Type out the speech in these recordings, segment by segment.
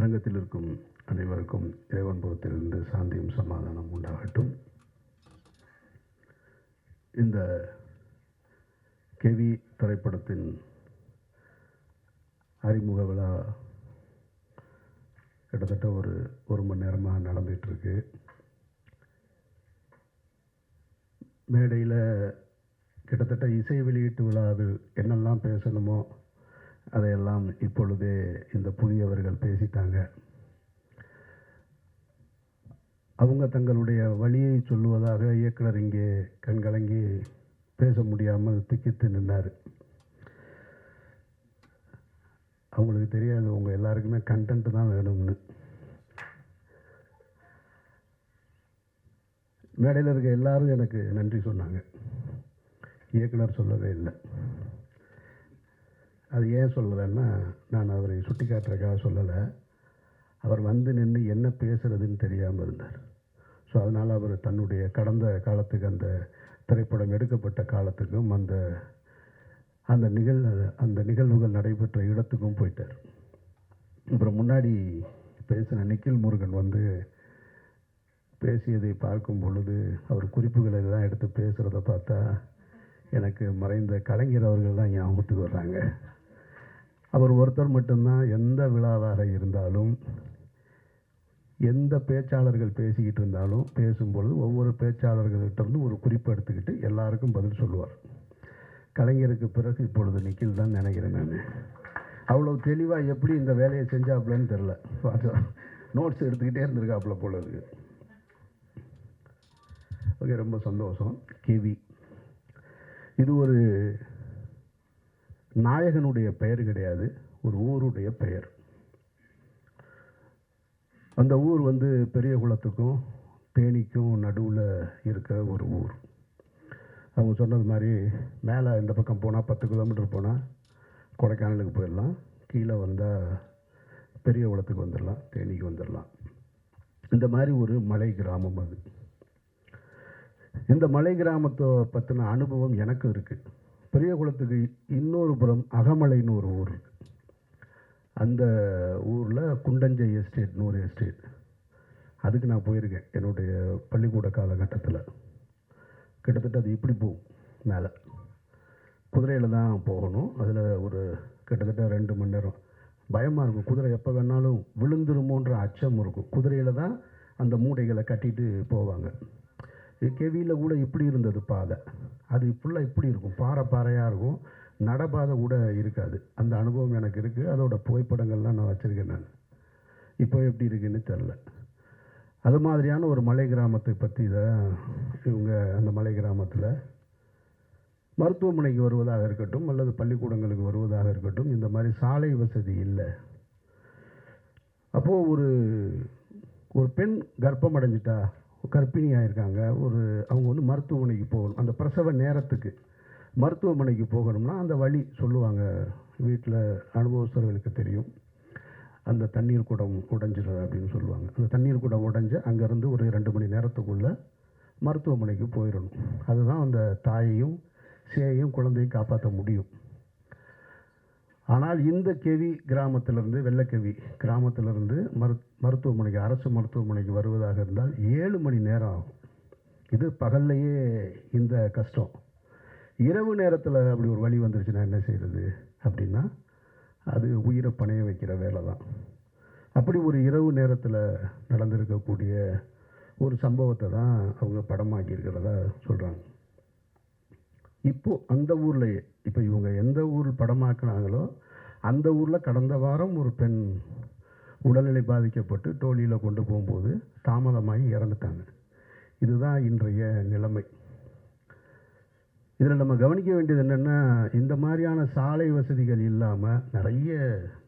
அரங்கத்தில் இருக்கும் அனைவருக்கும் இறைவன் புறத்திலிருந்து சாந்தியும் சமாதானம் உண்டாகட்டும். இந்த கேவி திரைப்படத்தின் அறிமுக விழா கிட்டத்தட்ட ஒரு மணி நேரமாக நடந்துகிட்ருக்கு. மேடையில் கிட்டத்தட்ட இசை வெளியீட்டு விழாவில் என்னெல்லாம் பேசணுமோ அதையெல்லாம் இப்பொழுதே இந்த புதியவர்கள் பேசிட்டாங்க. அவங்க தங்களுடைய வழியை சொல்லுவதாக இயக்குனர் இங்கே கண்கலங்கி பேச முடியாமல் திக்கித்து நின்றார். அவங்களுக்கு தெரியாது உங்கள் எல்லாருக்குமே கண்டென்ட் தான் வேணும்னு. மேடையில் இருக்க எல்லாரும் எனக்கு நன்றி சொன்னாங்க, இயக்குனர் சொல்லவே இல்லை. அது ஏன் சொல்லலைன்னா, நான் அவரை சுட்டி காட்டுறதுக்காக சொல்லலை. அவர் வந்து நின்று என்ன பேசுகிறதுன்னு தெரியாமல் இருந்தார். ஸோ அதனால் அவர் தன்னுடைய கடந்த காலத்துக்கு, அந்த திரைப்படம் எடுக்கப்பட்ட காலத்துக்கும், அந்த நிகழ்வுகள் நடைபெற்ற இடத்துக்கும் போயிட்டார். அப்புறம் முன்னாடி பேசின நிக்கில் முருகன் வந்து பேசியதை பார்க்கும் பொழுது அவர் குறிப்புகளை எல்லாம் எடுத்து பேசுகிறத பார்த்தா எனக்கு மறைந்த கலைஞர் அவர்கள் தான் ஞாபகத்துக்கு வர்றாங்க. அவர் ஒருத்தர் மட்டும்தான் எந்த விழாவாக இருந்தாலும், எந்த பேச்சாளர்கள் பேசிக்கிட்டு இருந்தாலும் பேசும்பொழுது ஒவ்வொரு பேச்சாளர்கள்கிட்டருந்து ஒரு குறிப்பு எடுத்துக்கிட்டு எல்லாருக்கும் பதில் சொல்லுவார். கலைஞருக்கு பிறகு இப்பொழுது நிக்கில் தான் நினைக்கிறேன் நான். அவ்வளோ தெளிவாக எப்படி இந்த வேலையை செஞ்சாப்புலன்னு தெரில. நோட்ஸ் எடுத்துக்கிட்டே இருந்திருக்காப்புல போல இருக்கு. ஓகே, ரொம்ப சந்தோஷம். கேவி இது ஒரு நாயகனுடைய பெயர் கிடையாது, ஒரு ஊருடைய பெயர். அந்த ஊர் வந்து பெரியகுளத்துக்கும் தேனிக்கும் நடுவில் இருக்கிற ஒரு ஊர். அவங்க சொன்னது மாதிரி மேலே இந்த பக்கம் போனால் 10 கிலோமீட்டர் போனால் கொடைக்கானலுக்கு போயிடலாம், கீழே வந்தால் பெரியகுளத்துக்கு வந்துடலாம், தேனிக்கு வந்துடலாம். இந்த மாதிரி ஒரு மலை கிராமம் அது. இந்த மலை கிராமத்தை பற்றின அனுபவம் எனக்கு இருக்குது. பெரியகுளத்துக்கு இன்னொரு புறம் அகமலைன்னு ஒரு ஊர் இருக்குது. அந்த ஊரில் குண்டஞ்சை எஸ்டேட்னு ஒரு எஸ்டேட். அதுக்கு நான் போயிருக்கேன் என்னுடைய பள்ளிக்கூட காலகட்டத்தில். கிட்டத்தட்ட அது இப்படி போகும், மேலே குதிரையில் தான் போகணும். அதில் ஒரு கிட்டத்தட்ட 2 மணி நேரம் பயமாக இருக்கும். குதிரை எப்போ வேணாலும் விழுந்துருமோன்ற அச்சம் இருக்கும். குதிரையில் தான் அந்த மூடைகளை கட்டிட்டு போவாங்க. கேவியில் கூட இப்படி இருந்தது பாதை. அது ஃபுல்லாக இப்படி இருக்கும், பாறையாக இருக்கும், நடப்பாதை கூட இருக்காது. அந்த அனுபவம் எனக்கு இருக்குது. அதோட புகைப்படங்கள்லாம் நான் வச்சுருக்கேன். நான் இப்போ எப்படி இருக்குன்னு தெரில. அது மாதிரியான ஒரு மலை கிராமத்தை பற்றி தான் இவங்க அந்த மலை கிராமத்தில் மருத்துவமனைக்கு வருவதாக இருக்கட்டும் அல்லது பள்ளிக்கூடங்களுக்கு வருவதாக இருக்கட்டும், இந்த மாதிரி சாலை வசதி இல்லை. அப்போது ஒரு பெண் கர்ப்பம் அடைஞ்சிட்டா, கர்ப்பிணியாக இருக்காங்க, அவங்க வந்து மருத்துவமனைக்கு போகணும். அந்த பிரசவ நேரத்துக்கு மருத்துவமனைக்கு போகணும்னா அந்த வழி சொல்லுவாங்க. வீட்டில் அனுபவஸ்தர்களுக்கு தெரியும். அந்த தண்ணீர் குடம் உடைஞ்சிடும் அப்படின்னு சொல்லுவாங்க. அந்த தண்ணீர் குடம் உடைஞ்சு அங்கேருந்து ஒரு 2 மணி நேரத்துக்குள்ளே மருத்துவமனைக்கு போயிடணும். அதுதான் அந்த தாயையும் சேயையும் குழந்தையும் காப்பாற்ற முடியும். ஆனால் இந்த கேவி கிராமத்திலிருந்து, வெள்ளக்கேவி கிராமத்திலிருந்து மருத்துவமனைக்கு, அரசு மருத்துவமனைக்கு வருவதாக இருந்தால் 7 மணி நேரம் ஆகும். இது பகல்லையே இந்த கஷ்டம். இரவு நேரத்தில் அப்படி ஒரு வழி வந்துருச்சுன்னா என்ன செய்கிறது அப்படின்னா, அது உயிரை பணைய வைக்கிற வேலை தான். அப்படி ஒரு இரவு நேரத்தில் நடந்திருக்கக்கூடிய ஒரு சம்பவத்தை தான் அவங்க படமாக்கியிருக்கிறதா சொல்கிறாங்க. இப்போது அந்த ஊர்லேயே, இப்போ இவங்க எந்த ஊர் படமாக்குனாங்களோ அந்த ஊரில் கடந்த வாரம் ஒரு பெண் உடல்நிலை பாதிக்கப்பட்டு டோலியில் கொண்டு போகும்போது தாமதமாகி இறந்துட்டாங்க. இதுதான் இன்றைய நிலைமை. இதில் நம்ம கவனிக்க வேண்டியது என்னென்னா, இந்த மாதிரியான சாலை வசதிகள் இல்லாமல் நிறைய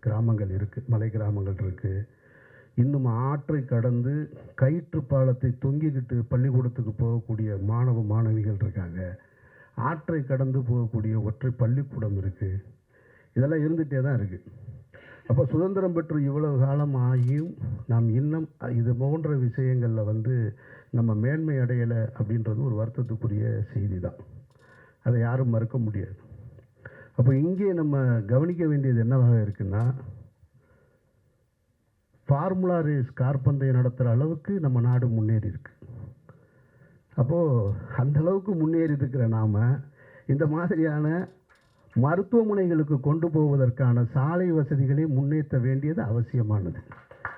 கிராமங்கள் இருக்குது, மலை கிராமங்கள் இருக்குது. இன்னும் ஆற்றை கடந்து கயிற்று பாலத்தை தொங்கிக்கிட்டு பள்ளிக்கூடத்துக்கு போகக்கூடிய மாணவ மாணவிகள் இருக்காங்க. ஆற்றை கடந்து போகக்கூடிய ஒற்றை பள்ளிக்கூடம் இருக்குது. இதெல்லாம் இருந்துகிட்டே தான் இருக்குது. அப்போ சுதந்திரம் பெற்று இவ்வளவு காலம் ஆகியும் நாம் இன்னும் இது போன்ற விஷயங்களில் வந்து நம்ம மேன்மை அடையலை அப்படின்றது ஒரு வருத்தத்துக்குரிய செய்தி தான். அதை யாரும் மறுக்க முடியாது. அப்போ இங்கே நம்ம கவனிக்க வேண்டியது என்னவாக இருக்குன்னா, ஃபார்முலா ரேஸ் கார் பந்தயம் நடத்துகிற அளவுக்கு நம்ம நாடு முன்னேறி இருக்கு. அப்போது அந்தளவுக்கு முன்னேறி இருக்கிற நாம் இந்த மாதிரியான மருத்துவமனைகளுக்கு கொண்டு போவதற்கான சாலை வசதிகளை முன்னேற்ற வேண்டியது அவசியமானது.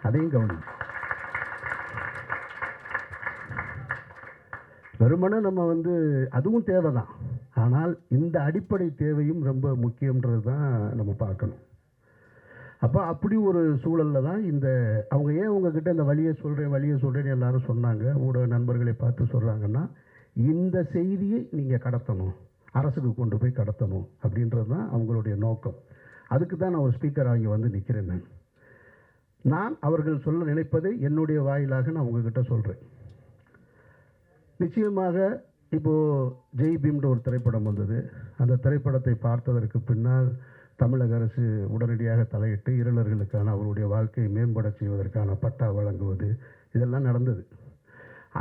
அதையும் கவனிங்க. வெறுமனே நம்ம அதுவும் தேவை தான், ஆனால் இந்த அடிப்படை தேவையும் ரொம்ப முக்கியன்றது தான் நம்ம பார்க்கணும். அப்போ அப்படி ஒரு சூழலில் தான் அவங்க ஏன் உங்ககிட்ட இந்த வழியை சொல்கிறேன்னு எல்லாரும் சொன்னாங்க, ஊடக நண்பர்களை பார்த்து சொல்கிறாங்கன்னா, இந்த செய்தியை நீங்கள் கடத்தணும், அரசுக்கு கொண்டு போய் கடத்தணும் அப்படின்றது தான் அவங்களுடைய நோக்கம். அதுக்கு தான் நான் ஒரு ஸ்பீக்கர் அங்கே நிற்கிறேன். நான் அவர்கள் சொல்ல நினைப்பதை என்னுடைய வாயிலாக நான் உங்ககிட்ட சொல்கிறேன். நிச்சயமாக இப்போது ஜெய் பீம்ன்ற ஒரு திரைப்படம் வந்தது. அந்த திரைப்படத்தை பார்த்ததற்கு பின்னால் தமிழக அரசு உடனடியாக தலையிட்டு இருளர்களுக்கான அவருடைய வாழ்க்கையை மேம்பட செய்வதற்கான பட்டா வழங்குவது இதெல்லாம் நடந்தது.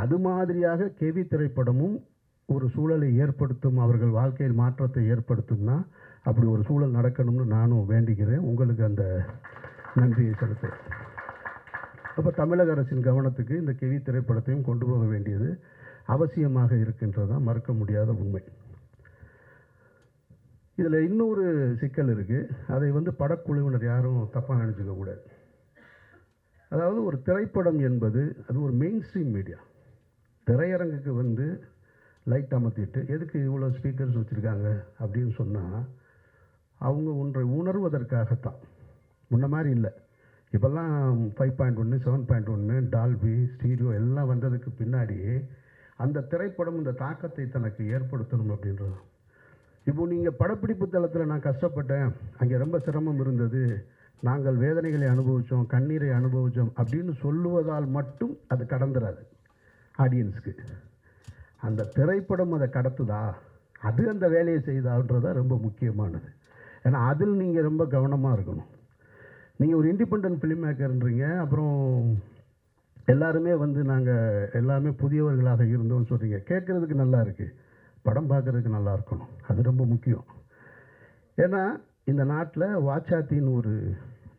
அது மாதிரியாக கெவி திரைப்படமும் ஒரு சூழலை ஏற்படுத்தும், அவர்கள் வாழ்க்கையில் மாற்றத்தை ஏற்படுத்தும்னா அப்படி ஒரு சூழல் நடக்கணும்னு நானும் வேண்டிக்கிறேன். உங்களுக்கு அந்த நன்றியை செலுத்துகிறேன். அப்போ தமிழக அரசின் கவனத்துக்கு இந்த கெவி திரைப்படத்தையும் கொண்டு போக வேண்டியது அவசியமாக இருக்கின்றதான் மறுக்க முடியாத உண்மை. இதில் இன்னொரு சிக்கல் இருக்குது. அதை படக்குழுவினர் யாரும் தப்பாக நினச்சிக்க கூடாது. அதாவது ஒரு திரைப்படம் என்பது அது ஒரு மெயின் ஸ்ட்ரீம் மீடியா. திரையரங்குக்கு லைட் அமர்த்திட்டு எதுக்கு இவ்வளோ ஸ்பீக்கர்ஸ் வச்சுருக்காங்க அப்படின்னு சொன்னால் அவங்க ஒன்றை உணர்வதற்காகத்தான். முன்ன மாதிரி இல்லை. இப்போல்லாம் 5.1 7.1 டால்பி ஸ்டீரியோ எல்லாம் வந்ததுக்கு பின்னாடி அந்த திரைப்படம் இந்த தாக்கத்தை தனக்கு ஏற்படுத்தணும் அப்படின்றது. இப்போ நீங்கள் படப்பிடிப்பு தளத்தில் நான் கஷ்டப்பட்டேன், அங்கே ரொம்ப சிரமம் இருந்தது, நாங்கள் வேதனைகளை அனுபவித்தோம், கண்ணீரை அனுபவித்தோம் அப்படின்னு சொல்லுவதால் மட்டும் அது கடந்துடாது ஆடியன்ஸுக்கு. அந்த திரைப்படம் அதை கடத்துதா, அது அந்த வேலையை செய்தான்றதான் ரொம்ப முக்கியமானது. ஏன்னா அதில் நீங்கள் ரொம்ப கவனமாக இருக்கணும். நீங்கள் ஒரு இண்டிபெண்டன்ட் ஃபிலிம் மேக்கர்ன்றீங்க, அப்புறம் எல்லாருமே நாங்கள் எல்லாமே புதியவர்களாக இருந்தோம்னு சொல்கிறீங்க. கேட்குறதுக்கு நல்லா இருக்குது, படம் பார்க்குறதுக்கு நல்லா இருக்கணும், அது ரொம்ப முக்கியம். ஏன்னா இந்த நாட்டில் வாச்சாத்தின்னு ஒரு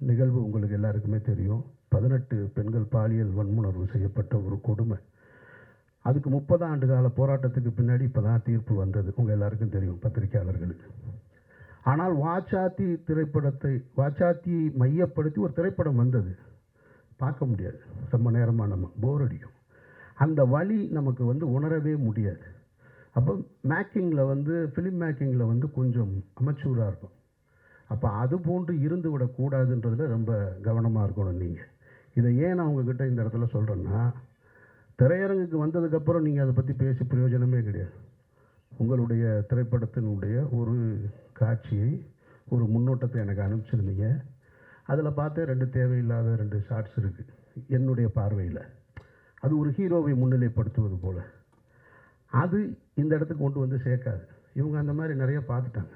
நிகழ்வு உங்களுக்கு எல்லாருக்குமே தெரியும். 18 பெண்கள் பாலியல் வன்முணர்வு செய்யப்பட்ட ஒரு கொடுமை. அதுக்கு 30 ஆண்டு கால போராட்டத்துக்கு பின்னாடி இப்போ தான் தீர்ப்பு வந்தது, உங்கள் எல்லாருக்கும் தெரியும், பத்திரிகையாளர்களுக்கு. ஆனால் வாச்சாத்தியை மையப்படுத்தி ஒரு திரைப்படம் வந்தது, பார்க்க முடியாது, ரொம்ப நேரமாக நம்ம போர் அடிக்கும். அந்த வழி நமக்கு உணரவே முடியாது. அப்போ மேக்கிங்கில் ஃபிலிம் மேக்கிங்கில் கொஞ்சம் அமெச்சூராக இருக்கும். அப்போ அது போன்று இருந்து விடக்கூடாதுன்றதுல ரொம்ப கவனமாக இருக்கணும் நீங்கள். இதை ஏன் நான் உங்ககிட்ட இந்த இடத்துல சொல்கிறேன்னா, திரையரங்குக்கு வந்ததுக்கப்புறம் நீங்கள் அதை பற்றி பேசி பிரயோஜனமே கிடையாது. உங்களுடைய திரைப்படத்தினுடைய ஒரு காட்சியை, ஒரு முன்னோட்டத்தை எனக்கு அனுப்பிச்சிருந்தீங்க. அதில் பார்த்து 2 தேவையில்லாத 2 ஷார்ட்ஸ் இருக்குது என்னுடைய பார்வையில். அது ஒரு ஹீரோவை முன்னிலைப்படுத்துவது போல். அது இந்த இடத்துக்கு கொண்டு சேர்க்காது. இவங்க அந்த மாதிரி நிறைய பார்த்துட்டாங்க.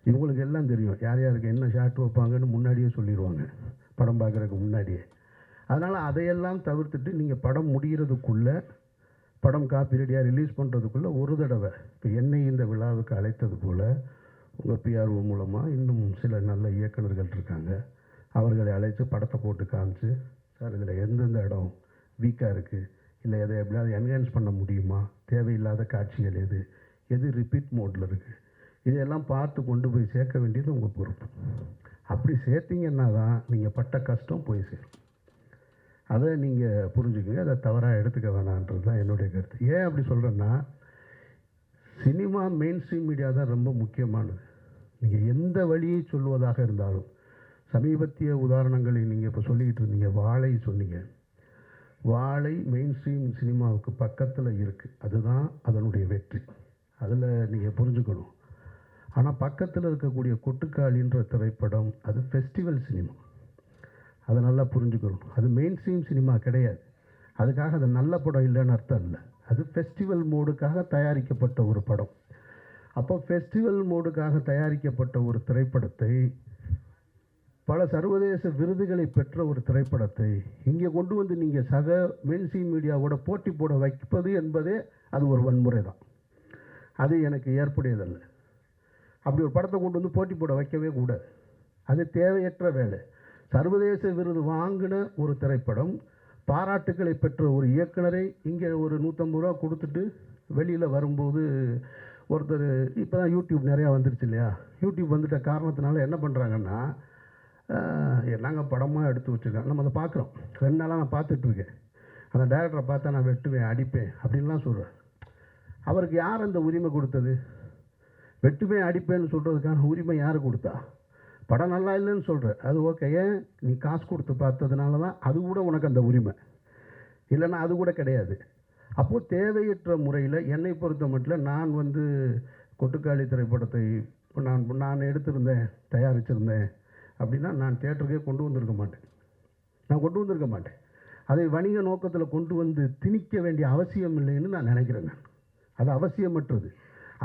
இவங்களுக்கு எல்லாம் தெரியும் யார் யாருக்கு என்ன ஷாட் வைப்பாங்கன்னு முன்னாடியே சொல்லிடுவாங்க, படம் பார்க்குறதுக்கு முன்னாடியே. அதனால் அதையெல்லாம் தவிர்த்துட்டு நீங்கள் படம் முடிகிறதுக்குள்ளே, படம் காப்பி ரெடியாக ரிலீஸ் பண்ணுறதுக்குள்ளே ஒரு தடவை இப்போ என்னை இந்த விழாவுக்கு அழைத்தது போல் உங்கள் பிஆர்ஓ மூலமாக இன்னும் சில நல்ல இயக்குநர்கள் இருக்காங்க, அவர்களை அழைத்து படத்தை போட்டு காமிச்சு, சார் இதில் எந்தெந்த இடம் வீக்காக இருக்குது, இல்லை எதை எப்படியாவது என்ஹான்ஸ் பண்ண முடியுமா, தேவையில்லாத காட்சிகள் எது ரிப்பீட் மோடில் இருக்குது, இதையெல்லாம் பார்த்து கொண்டு போய் சேர்க்க வேண்டியது உங்கள் பொறுப்பு. அப்படி சேர்த்திங்கன்னா தான் நீங்கள் பட்ட கஷ்டம் போய் சேரும். அதை நீங்கள் புரிஞ்சுக்கங்க, அதை தவறாக எடுத்துக்க வேணான்றது தான் என்னுடைய கருத்து. ஏன் அப்படி சொல்கிறேன்னா, சினிமா மெயின் ஸ்ட்ரீம் மீடியா தான் ரொம்ப முக்கியமானது. நீங்கள் எந்த வழியை சொல்வதாக இருந்தாலும், சமீபத்திய உதாரணங்களை நீங்கள் இப்போ சொல்லிக்கிட்டு இருந்தீங்க, வாழை சொன்னீங்க. வாழை மெயின் ஸ்ட்ரீம் சினிமாவுக்கு பக்கத்தில் இருக்குது, அதுதான் அதனுடைய வெற்றி. அதில் நீங்கள் புரிஞ்சுக்கணும். ஆனால் பக்கத்தில் இருக்கக்கூடிய கொட்டுக்காளின்ற திரைப்படம் அது ஃபெஸ்டிவல் சினிமா, அதை நல்லா புரிஞ்சுக்கணும். அது மெயின் ஸ்ட்ரீம் சினிமா கிடையாது. அதுக்காக அது நல்ல படம் இல்லைன்னு அர்த்தம் இல்லை. அது ஃபெஸ்டிவல் மோடுக்காக தயாரிக்கப்பட்ட ஒரு படம். அப்போ ஃபெஸ்டிவல் மோடுக்காக தயாரிக்கப்பட்ட ஒரு திரைப்படத்தை, பல சர்வதேச விருதுகளை பெற்ற ஒரு திரைப்படத்தை இங்கே கொண்டு நீங்கள் சக மெயின் ஸ்ட்ரீம் மீடியாவோட போட்டி போட வைப்பது என்பதே அது ஒரு வன்முறை தான். அது எனக்கு ஏற்புடையதல்ல. அப்படி ஒரு படத்தை கொண்டு போட்டி போட வைக்கவே கூடாது. அது தேவையற்ற வேலை. சர்வதேச விருது வாங்கின ஒரு திரைப்படம், பாராட்டுக்களை பெற்ற ஒரு இயக்குனரை இங்கே ஒரு 150 ரூபா கொடுத்துட்டு வெளியில் வரும்போது ஒருத்தர், இப்போ தான் யூடியூப் நிறையா வந்துருச்சு இல்லையா, யூடியூப் வந்துட்ட காரணத்தினால என்ன பண்ணுறாங்கன்னா, நாங்கள் படமாக எடுத்து வச்சுருக்கோம், நம்ம அதை பார்க்குறோம். 2 நாளாக நான் பார்த்துட்ருக்கேன். அந்த டைரக்டரை பார்த்தா நான் வெட்டுவேன், அடிப்பேன் அப்படின்லாம் சொல்கிறேன். அவருக்கு யார் அந்த உரிமை கொடுத்தது? வெட்டுவேன் அடிப்பேன்னு சொல்கிறதுக்கான உரிமை யார் கொடுத்தா? படம் நல்லா இல்லைன்னு சொல்கிற, அது ஓகே, ஏன் நீ காசு கொடுத்து பார்த்ததுனால தான் அது கூட உனக்கு அந்த உரிமை, இல்லைன்னா அது கூட கிடையாது. அப்போது தேவையற்ற முறையில் என்னை பொறுத்த மட்டும் நான் வந்து கொட்டுக்காளி திரைப்படத்தை நான் எடுத்திருந்தேன், தயாரிச்சிருந்தேன் அப்படின்னா நான் தியேட்டருக்கே கொண்டு வந்திருக்க மாட்டேன். அதை வணிக நோக்கத்தில் கொண்டு வந்து திணிக்க வேண்டிய அவசியம் இல்லைன்னு நான் நினைக்கிறேன். அது அவசியமற்றது.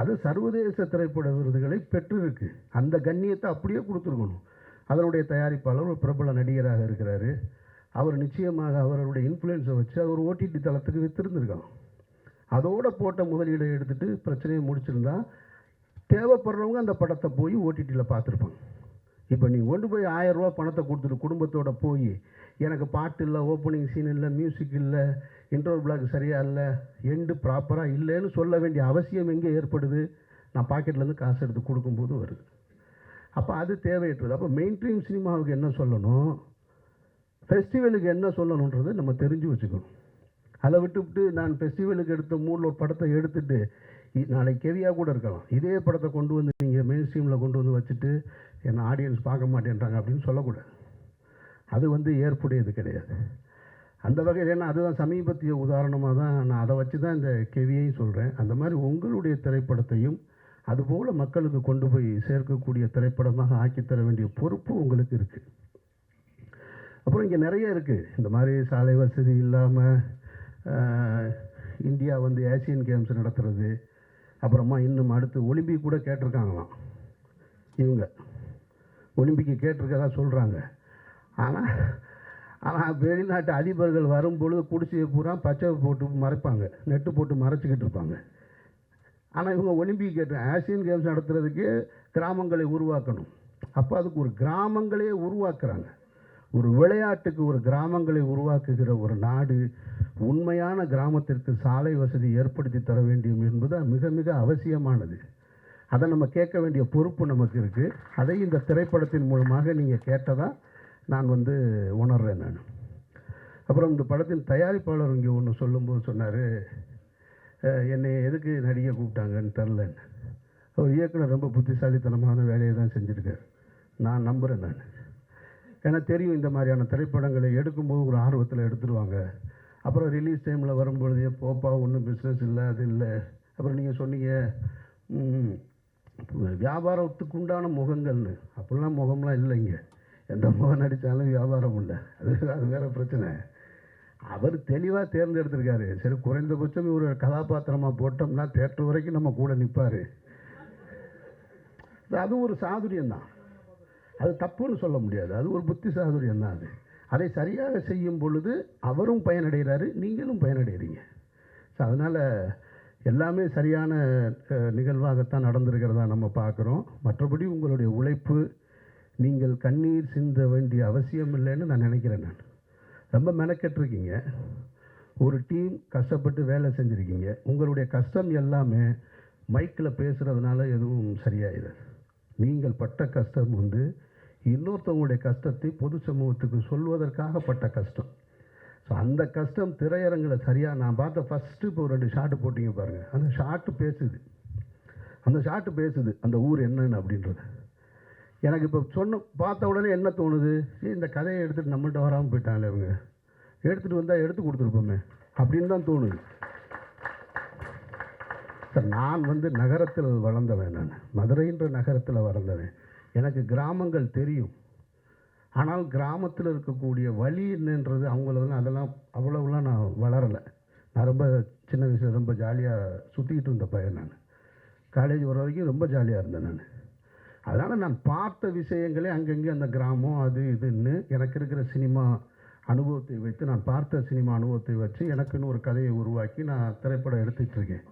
அது சர்வதேச திரைப்பட விருதுகளை பெற்றிருக்கு. அந்த கண்ணியத்தை அப்படியே கொடுத்துருக்கணும். அதனுடைய தயாரிப்பாளர் ஒரு பிரபல நடிகராக இருக்கிறாரு. அவர் நிச்சயமாக அவருடைய இன்ஃப்ளூயன்ஸை வச்சு அவர் ஓடிடி தளத்துக்கு விற்றுருந்துருக்கலாம். அதோடு போட்ட முதலீடை எடுத்துகிட்டு பிரச்சனையை முடிச்சிருந்தா தேவைப்படுறவங்க அந்த படத்தை போய் ஓடிடியில் பார்த்துருப்பாங்க. இப்போ நீங்கள் கொண்டு போய் 1000 ரூபா பணத்தை கொடுத்துட்டு குடும்பத்தோடு போய் எனக்கு பாட்டு இல்லை, ஓப்பனிங் சீன் இல்லை, மியூசிக் இல்லை, இன்ட்ரோல் பிளாக் சரியாக இல்லை, எண்டு ப்ராப்பராக இல்லைன்னு சொல்ல வேண்டிய அவசியம் எங்கே ஏற்படுது? நான் பாக்கெட்லேருந்து காசு எடுத்து கொடுக்கும்போது வருது. அப்போ அது தேவையற்றது. அப்போ மெயின் ஸ்ட்ரீம் சினிமாவுக்கு என்ன சொல்லணும், ஃபெஸ்டிவலுக்கு என்ன சொல்லணுன்றது நம்ம தெரிஞ்சு வச்சுக்கணும். அதை விட்டுவிட்டு நான் ஃபெஸ்டிவலுக்கு எடுத்த மூடில் ஒரு படத்தை எடுத்துகிட்டு நாளைக்கு கெவியாக கூட இருக்கலாம், இதே படத்தை கொண்டு வந்து நீங்கள் மெயின் ஸ்ட்ரீமில் கொண்டு வந்து வச்சுட்டு என்ன ஆடியன்ஸ் பார்க்க மாட்டேன்றாங்க அப்படின்னு சொல்லக்கூடாது. அது வந்து ஏற்புடையது கிடையாது. அந்த வகையில் ஏன்னா அதுதான் சமீபத்திய உதாரணமாக தான் நான் அதை வச்சு தான் இந்த கெவியையும் சொல்கிறேன். அந்த மாதிரி உங்களுடைய திரைப்படத்தையும் அதுபோல் மக்களுக்கு கொண்டு போய் சேர்க்கக்கூடிய திரைப்படமாக ஆக்கித்தர வேண்டிய பொறுப்பு உங்களுக்கு இருக்குது. அப்புறம் இங்கே நிறைய இருக்குது. இந்த மாதிரி சாலை வசதி இல்லாமல் இந்தியா வந்து ஏசியன் கேம்ஸ் நடத்துறது, அப்புறமா இன்னும் அடுத்து ஒலிம்பிக் கூட கேட்டிருக்காங்களாம். இவங்க ஒலிம்பிக்கு கேட்டிருக்கதா சொல்கிறாங்க. ஆனால் வெளிநாட்டு அதிபர்கள் வரும்பொழுது குடிசையை பூரா பச்சை போட்டு மறைப்பாங்க, நெட்டு போட்டு மறைச்சிக்கிட்டு இருப்பாங்க. ஆனால் இவங்க ஒலிம்பிக் கேட்டு ஆசியன் கேம்ஸ் நடத்துறதுக்கு கிராமங்களை உருவாக்கணும். அப்போ அதுக்கு ஒரு கிராமங்களே உருவாக்குறாங்க. ஒரு விளையாட்டுக்கு ஒரு கிராமங்களை உருவாக்குகிற ஒரு நாடு உண்மையான கிராமத்திற்கு சாலை வசதி ஏற்படுத்தி தர வேண்டும் என்பது மிக மிக அவசியமானது. அதை நம்ம கேட்க வேண்டிய பொறுப்பு நமக்கு இருக்குது. அதை இந்த திரைப்படத்தின் மூலமாக நீங்கள் கேட்டதாக நான் வந்து உணர்றேன். நான் அப்புறம் இந்த படத்தின் தயாரிப்பாளர் இங்கே ஒன்று சொல்லும்போது சொன்னார், என்னை எதுக்கு நடிகை கூப்பிட்டாங்கன்னு தெரிலன்னு. அவர் இயக்குனர் ரொம்ப புத்திசாலித்தனமான வேலையை தான் செஞ்சுருக்கார், நான் நம்புகிறேன். நான் ஏன்னா தெரியும், இந்த மாதிரியான திரைப்படங்களை எடுக்கும்போது ஒரு ஆர்வத்தில் எடுத்துருவாங்க. அப்புறம் ரிலீஸ் டைமில் வரும்பொழுதே போப்பா ஒன்றும் பிஸ்னஸ் இல்லை, அது இல்லை. அப்புறம் நீங்கள் சொன்னீங்க வியாபாரத்துக்கு உண்டான முகங்கள்னு, அப்படிலாம் முகம்லாம் இல்லைங்க. எந்த முகம் நடித்தாலும் வியாபாரம் இல்லை, அது வேறு பிரச்சனை. அவர் தெளிவாக தேர்ந்தெடுத்திருக்காரு. சரி, குறைந்தபட்சம் ஒரு கதாபாத்திரமாக போட்டோம்னா தேட்டர் வரைக்கும் நம்ம கூட நிற்பார். அது ஒரு சாதுரியம்தான், அது தப்புன்னு சொல்ல முடியாது. அது ஒரு புத்தி சாதுரியம் தான். அதை சரியாக செய்யும் பொழுது அவரும் பயனடைகிறாரு, நீங்களும் பயனடைகிறீங்க. ஸோ அதனால் எல்லாமே சரியான நிகழ்வாகத்தான் நடந்திருக்கிறதா நம்ம பார்க்குறோம். மற்றபடி உங்களுடைய உழைப்பு, நீங்கள் கண்ணீர் சிந்த வேண்டிய அவசியம் இல்லைன்னு நான் நினைக்கிறேன். நான் ரொம்ப மெனக்கெட்டிருக்கீங்க, ஒரு டீம் கஷ்டப்பட்டு வேலை செஞ்சுருக்கீங்க. உங்களுடைய கஷ்டம் எல்லாமே மைக்கில் பேசுகிறதுனால எதுவும் சரியாயிடும். நீங்கள் பட்ட கஷ்டம் வந்து இன்னொருத்தவங்களுடைய கஷ்டத்தை பொது சமூகத்துக்கு சொல்வதற்காக பட்ட கஷ்டம். ஸோ அந்த கஷ்டம் திரையரங்கில் சரியாக நான் பார்த்த ஃபஸ்ட்டு இப்போ 2 ஷாட்டு போட்டிங்க பாருங்கள், அந்த ஷாட்டு பேசுது அந்த ஊர் என்னன்னு அப்படின்றது. எனக்கு இப்போ பார்த்த உடனே என்ன தோணுது, இந்த கதையை எடுத்துகிட்டு நம்மள்கிட்ட வராமல் போயிட்டாங்களே, இவங்க எடுத்துகிட்டு வந்தால் எடுத்து கொடுத்துருப்போமே அப்படின்னு தான் தோணுது. சார், நான் வந்து நகரத்தில் வளர்ந்தவன். நான் மதுரைன்ற நகரத்தில் வளர்ந்தவன். எனக்கு கிராமங்கள் தெரியும். ஆனால் கிராமத்தில் இருக்கக்கூடிய வழி என்னன்றது அவங்களெல்லாம் அதெல்லாம் அவ்வளோலாம் நான் வளரலை. நான் ரொம்ப சின்ன வயசில் ரொம்ப ஜாலியாக சுற்றிக்கிட்டு இருந்த பையன். நான் காலேஜ் வர வரைக்கும் ரொம்ப ஜாலியாக இருந்தேன். நான் அதனால் நான் பார்த்த விஷயங்களே அங்கங்கே அந்த கிராமம் அது இதுன்னு எனக்கு இருக்கிற சினிமா அனுபவத்தை வைத்து, நான் பார்த்த சினிமா அனுபவத்தை வச்சு எனக்குன்னு ஒரு கதையை உருவாக்கி நான் திரைப்படம் எடுத்துகிட்டு இருக்கேன்.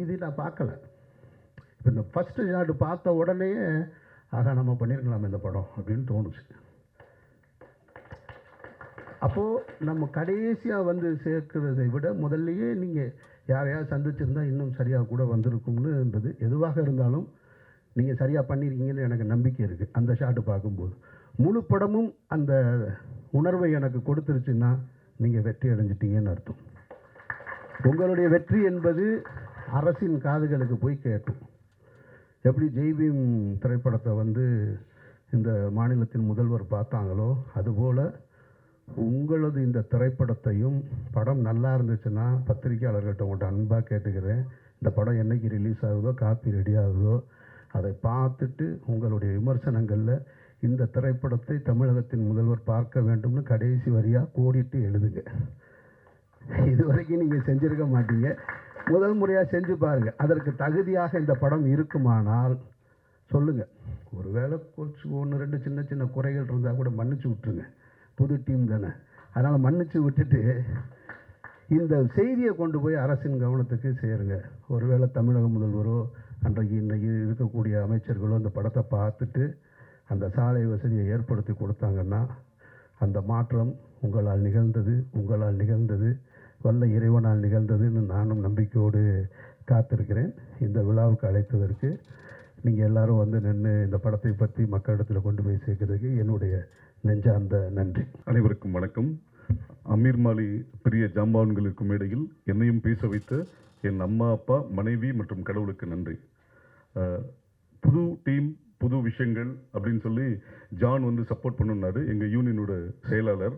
இது நான் பார்க்கல. இப்போ இந்த ஃபஸ்ட்டு ஷாட் பார்த்த உடனே ஆகா நம்ம பண்ணியிருக்கலாம் இந்த படம் அப்படின்னு தோணுச்சு. அப்போது நம்ம கடைசியாக வந்து சேர்க்கிறதை விட முதல்லையே நீங்கள் யாரையாவது சந்திச்சிருந்தா இன்னும் சரியாக கூட வந்திருக்கும்னுன்றது எதுவாக இருந்தாலும் நீங்கள் சரியாக பண்ணியிருக்கீங்கன்னு எனக்கு நம்பிக்கை இருக்குது. அந்த ஷாட்டு பார்க்கும்போது முழு படமும் அந்த உணர்வை எனக்கு கொடுத்துருச்சுன்னா நீங்கள் வெற்றி அடைஞ்சிட்டீங்கன்னு அர்த்தம். உங்களுடைய வெற்றி என்பது அரசின் காதுகளுக்கு போய் கேட்டும். எப்படி ஜெய்பீம் திரைப்படத்தை வந்து இந்த மாநிலத்தின் முதல்வர் பார்த்தாங்களோ அதுபோல் உங்களது இந்த திரைப்படத்தையும் படம் நல்லா இருந்துச்சுன்னா பத்திரிகையாளர்கள்ட்ட உங்கள்கிட்ட அன்பாக கேட்டுக்கிறேன், இந்த படம் என்றைக்கு ரிலீஸ் ஆகுதோ காப்பி ரெடி ஆகுதோ அதை பார்த்துட்டு உங்களுடைய விமர்சனங்களில் இந்த திரைப்படத்தை தமிழகத்தின் முதல்வர் பார்க்க வேண்டும்னு கடைசி வரியாக கோடிட்டு எழுதுங்க. இது வரைக்கும் நீங்கள் செஞ்சுருக்க மாட்டீங்க, முதல் முறையாக செஞ்சு பாருங்கள். அதற்கு தகுதியாக இந்த படம் இருக்குமானால் சொல்லுங்கள். ஒருவேளை கொஞ்சம் 1-2 சின்ன சின்ன குறைகள் இருந்தால் கூட மன்னிச்சு விட்டுருங்க, புது டீம் தானே. அதனால் மன்னிச்சு விட்டுட்டு இந்த செய்தியை கொண்டு போய் அரசின் கவனத்துக்கு சேருங்க. ஒருவேளை தமிழக முதல்வரோ அன்றைக்கு இன்றைக்கி இருக்கக்கூடிய அமைச்சர்களோ இந்த படத்தை பார்த்துட்டு அந்த சாலை வசதியை ஏற்படுத்தி கொடுத்தாங்கன்னா அந்த மாற்றம் உங்களால் நிகழ்ந்தது வல்ல இறைவனால் நிகழ்ந்ததுன்னு நானும் நம்பிக்கையோடு காத்திருக்கிறேன். இந்த விழாவுக்கு அழைத்ததற்கு நீங்கள் எல்லாரும் வந்து நின்று இந்த படத்தை பற்றி மக்களிடத்தில் கொண்டு போய் சேர்க்கிறதுக்கு என்னுடைய நெஞ்சார்ந்த நன்றி. அனைவருக்கும் வணக்கம். அமீர் மாலி பெரிய ஜாம்பான்களுக்கும் இடையில் என்னையும் பேச வைத்த என் அம்மா, அப்பா, மனைவி மற்றும் கடவுளுக்கு நன்றி. புது டீம், புது விஷயங்கள் அப்படின்னு சொல்லி ஜான் வந்து சப்போர்ட் பண்ணுனாரு. எங்கள் யூனியனோட செயலாளர்,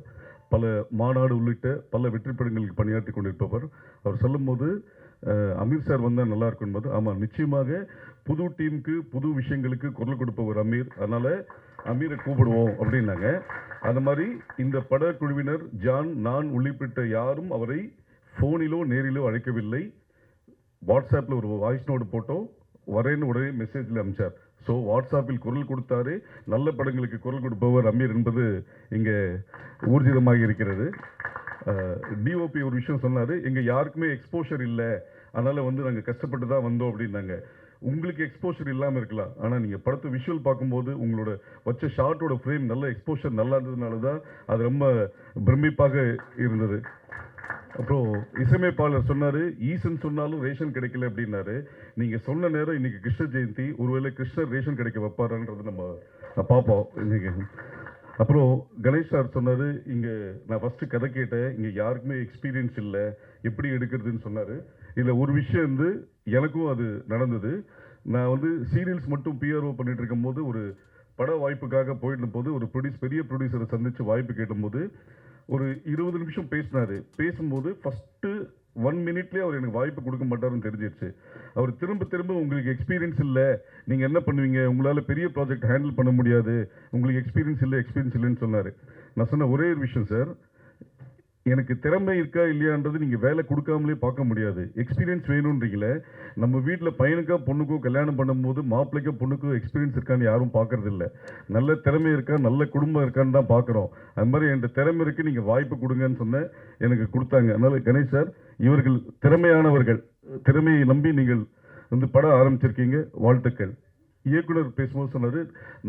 பல மாநாடு உள்ளிட்ட பல வெற்றி படங்களுக்கு பணியாற்றி கொண்டிருப்பவர். அவர் சொல்லும்போது அமீர் சார் வந்தால் நல்லா இருக்கும்போது, ஆமாம் நிச்சயமாக புது டீமுக்கு புது விஷயங்களுக்கு குரல் கொடுப்பவர் அமீர், அதனால் அமீரை கூப்பிடுவோம் அப்படின்னாங்க. அந்த மாதிரி இந்த படக்குழுவினர் ஜான், நான் உள்ளிட்ட யாரும் அவரை ஃபோனிலோ நேரிலோ அழைக்கவில்லை. வாட்ஸ்அப்பில் ஒரு வாய்ஸ் நோட் போட்டோம், வரேன்னு உடனே மெசேஜில் அனுப்பிச்சார். ஸோ வாட்ஸ்அப்பில் குரல் கொடுத்தாரு. நல்ல படங்களுக்கு குரல் கொடுப்பவர் அமீர் என்பது இங்கே ஊர்ஜிதமாக இருக்கிறது. டிஓபி ஒரு விஷயம் சொன்னார், எங்கள் யாருக்குமே எக்ஸ்போஷர் இல்லை, அதனால் வந்து நாங்கள் கஷ்டப்பட்டு தான் வந்தோம் அப்படின்னாங்க. உங்களுக்கு எக்ஸ்போஷர் இல்லாமல் இருக்கலாம், ஆனால் நீங்கள் படத்தை விஷுவல் பார்க்கும்போது உங்களோட வச்ச ஷார்ட்டோட ஃப்ரேம் நல்ல எக்ஸ்போஷர் நல்லா இருந்ததுனால தான் அது ரொம்ப பிரமிப்பாக இருந்தது. அப்புறம் இசையமைப்பாளர் சொன்னார், ஈசன் சொன்னாலும் ரேஷன் கிடைக்கல அப்படின்னாரு. நீங்கள் சொன்ன நேரம் இன்னைக்கு கிருஷ்ண ஜெயந்தி, ஒருவேளை கிருஷ்ணர் ரேஷன் கிடைக்க வைப்பாரான்றது நம்ம பார்ப்போம் இன்னைக்கு. அப்புறம் கணேஷ் சார் சொன்னார், இங்கே நான் ஃபஸ்ட்டு கதை கேட்டேன், இங்கே யாருக்குமே எக்ஸ்பீரியன்ஸ் இல்லை, எப்படி எடுக்கிறதுன்னு சொன்னார். இதில் ஒரு விஷயம் வந்து எனக்கும் அது நடந்தது. நான் வந்து சீரியல்ஸ் மட்டும் பிஆர்ஓ பண்ணிட்டு இருக்கும்போது ஒரு பட வாய்ப்புக்காக போயிட்டு போது ஒரு பெரிய ப்ரொடியூசரை சந்தித்து வாய்ப்பு கேட்டும்போது ஒரு 20 நிமிஷம் பேசினார். பேசும்போது ஃபஸ்ட்டு 1 மினிட்லேயே அவர் எனக்கு வாய்ப்பு கொடுக்க மாட்டாருன்னு தெரிஞ்சிருச்சு. அவர் திரும்ப உங்களுக்கு எக்ஸ்பீரியன்ஸ் இல்லை, நீங்கள் என்ன பண்ணுவீங்க, உங்களால் பெரிய ப்ராஜெக்ட் ஹேண்டில் பண்ண முடியாது, உங்களுக்கு எக்ஸ்பீரியன்ஸ் இல்லைன்னு சொன்னார். நான் சொன்ன ஒரே ஒரு விஷயம் சார், எனக்கு திறமை இருக்கா இல்லையான்றது நீங்கள் வேலை கொடுக்காமலே பார்க்க முடியாது. எக்ஸ்பீரியன்ஸ் வேணுன்றீங்களே, நம்ம வீட்டில் பையனுக்கோ பொண்ணுக்கோ கல்யாணம் பண்ணும்போது மாப்பிள்ளைக்கோ பொண்ணுக்கோ எக்ஸ்பீரியன்ஸ் இருக்கான்னு யாரும் பார்க்கறது இல்லை. நல்ல திறமை இருக்கா, நல்ல குடும்பம் இருக்கான்னு தான் பார்க்குறோம். அது மாதிரி என்கிட்ட திறமை இருக்குது, நீங்கள் வாய்ப்பு கொடுங்கன்னு சொன்னேன், எனக்கு கொடுத்தாங்க. அதனால் கணேஷ் சார், இவர்கள் திறமையானவர்கள், திறமையை நம்பி நீங்கள் வந்து படம் ஆரம்பிச்சிருக்கீங்க, வாழ்த்துக்கள். இயக்குனர் பேசும்போது சொன்னார்,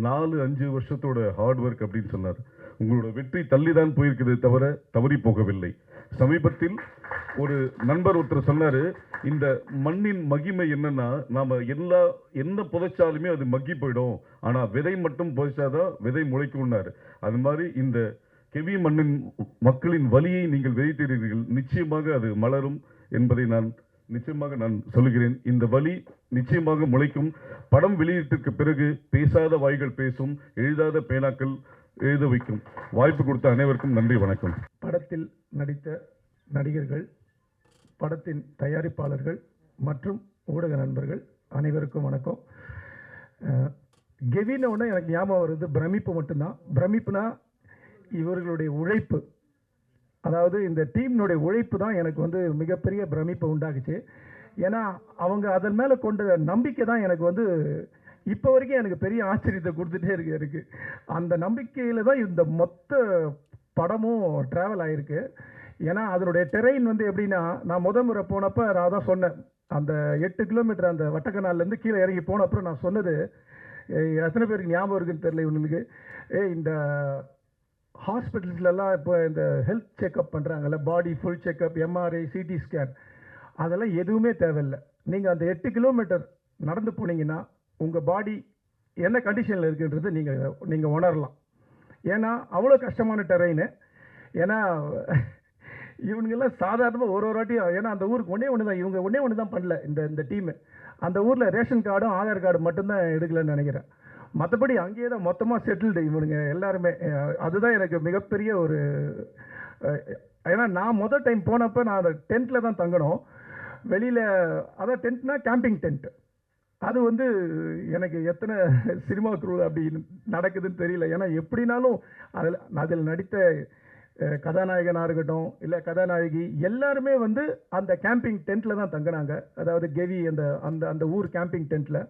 4-5 வருஷத்தோட ஹார்ட் ஒர்க் அப்படின்னு சொன்னார். உங்களோட வெற்றி தள்ளி தான் போயிருக்குது தவிர தவறி போகவில்லை. சமீபத்தில் ஒரு நண்பர் ஒருத்தர் சொன்னார், இந்த மண்ணின் மகிமை என்னன்னா, நாம் என்ன புதைச்சாலுமே அது மக்கி போயிடும், ஆனால் விதை மட்டும் புதைச்சாதான் விதை முளைக்கும்னாரு. அது மாதிரி இந்த கெவி மண்ணின் மக்களின் வலியை நீங்கள் விதைத்தீர்கள், நிச்சயமாக அது மலரும் என்பதை நான் சொல்லுகிறேன். இந்த வலி நிச்சயமாக முளைக்கும். படம் வெளியீட்டிற்கு பிறகு பேசாத வாய்கள் பேசும், எழுதாத பேனாக்கள் எழுத வைக்கும். வாய்ப்பு கொடுத்த அனைவருக்கும் நன்றி, வணக்கம். படத்தில் நடித்த நடிகர்கள், படத்தின் தயாரிப்பாளர்கள் மற்றும் ஊடக நண்பர்கள் அனைவருக்கும் வணக்கம். கெவினோட எனக்கு ஞாபகம் வருது பிரமிப்பு மட்டும்தான். பிரமிப்புனா இவர்களுடைய உழைப்பு, அதாவது இந்த டீம்னுடைய உழைப்பு தான் எனக்கு வந்து மிகப்பெரிய பிரமிப்பை உண்டாக்குச்சு. ஏன்னா அவங்க அதன் மேலே கொண்ட நம்பிக்கை தான் எனக்கு வந்து இப்போ வரைக்கும் எனக்கு பெரிய ஆச்சரியத்தை கொடுத்துட்டே இருக்கு. அந்த நம்பிக்கையில் தான் இந்த மொத்த படமும் ட்ராவல் ஆகிருக்கு. ஏன்னா அதனுடைய டெரெயின் வந்து எப்படின்னா, நான் முறை போனப்போ நான் தான் சொன்னேன், அந்த 8 கிலோமீட்டர் அந்த வட்டக்கனால்லேருந்து கீழே இறங்கி போன அப்புறம் நான் சொன்னது, எத்தனை பேருக்கு ஞாபகம் இருக்குன்னு தெரியல இவங்களுக்கு, இந்த ஹாஸ்பிட்டல்ஸ்லலாம் இப்போ இந்த ஹெல்த் செக்கப் பண்ணுறாங்கல்ல, body full checkup, MRI, CT scan, அதெல்லாம் எதுவுமே தேவையில்லை. நீங்கள் அந்த 8 கிலோமீட்டர் நடந்து போனீங்கன்னா உங்கள் பாடி என்ன கண்டிஷனில் இருக்குன்றது நீங்கள் உணரலாம். ஏன்னா அவ்வளோ கஷ்டமான டெரெயின். ஏன்னா இவனுங்கெல்லாம் சாதாரணமாக ஒரு வாட்டியும், ஏன்னா அந்த ஊருக்கு ஒன்று தான், இவங்க ஒன்று தான் பண்ணல இந்த டீமு. அந்த ஊரில் ரேஷன் கார்டும் ஆதார் கார்டு மட்டும்தான் எடுக்கலன்னு நினைக்கிறேன். மற்றபடி அங்கேயே தான் மொத்தமாக செட்டில்டு இவனுங்க எல்லாருமே. அதுதான் எனக்கு மிகப்பெரிய ஒரு ஏன்னா நான் முதல் டைம் போனப்போ நான் அந்த டென்ட்டில் தான் தங்கணும் வெளியில். அதான் டென்ட்னா கேம்பிங் டென்ட். அது வந்து எனக்கு எத்தனை சினிமா குரூ அப்படி நடக்குதுன்னு தெரியல. ஏன்னா எப்படினாலும் அதில் நடித்த கதாநாயகனாக இருக்கட்டும், இல்லை கதாநாயகி, எல்லாருமே வந்து அந்த கேம்பிங் டென்ட்டில் தான் தங்கினாங்க. அதாவது கெவி அந்த அந்த அந்த ஊர் கேம்பிங் டென்ட்டில்.